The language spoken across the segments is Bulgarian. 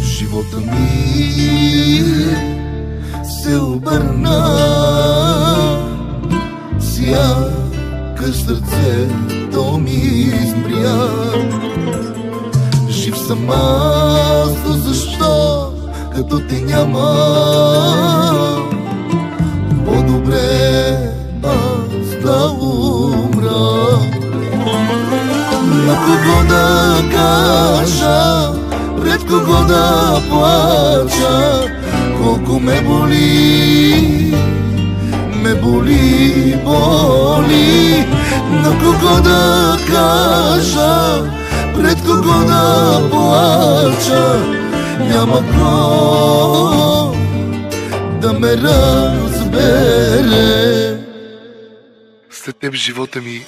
Живота ми се обърна, сякаш сърцето ми измря. Жив съм аз, но защо като те няма? По-добре аз да умра. На кого да кажа, пред кого да плача, колко ме боли, боли. На кого да кажа, пред кого да плача, няма кой да ме разбере. След теб живота ми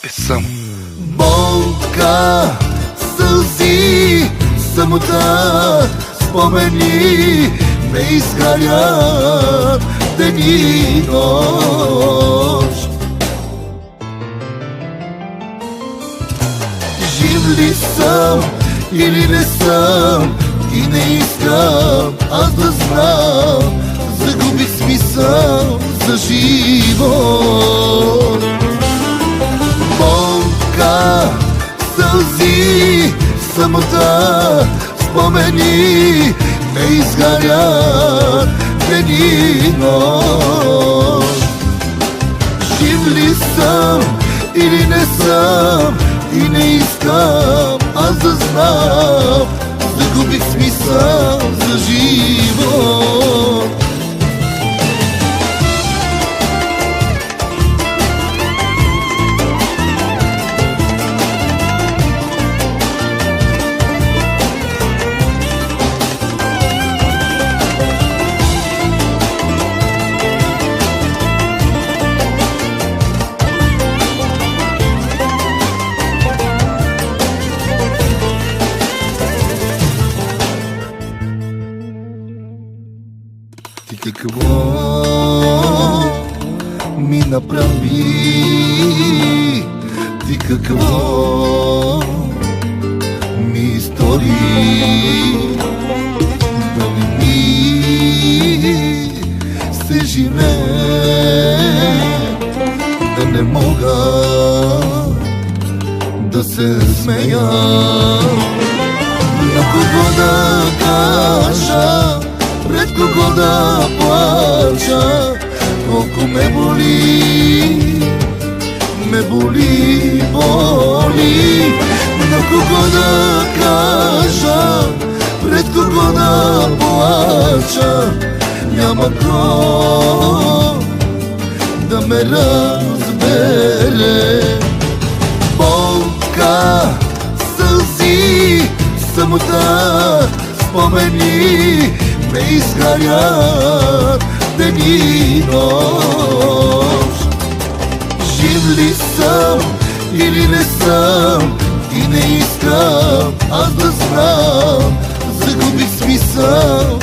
е само болка, сълзи, самота, спомени ме изгарят ден и нощ. Жив ли съм или не съм, и не искам аз да знам. Загубих смисъл за живот. Болка, сълзи, самота, спомени ме изгарят ден и нощ. Жив ли съм или не съм, и не искам аз да знам. Загубих смисъл за живот. Ти какво ми направи? Ти какво ми изтори? Да не ми се живее, да не мога да се смея. На кого да кажа, пред кого да плача, колко ме боли, боли. На кого да кажа, пред кого да плача, няма кой да ме разбере. Болка, сълзи, самота, спомени ме изгарят ден и нощ. Жив ли съм или не съм, и не искам аз да знам. Загубих смисъл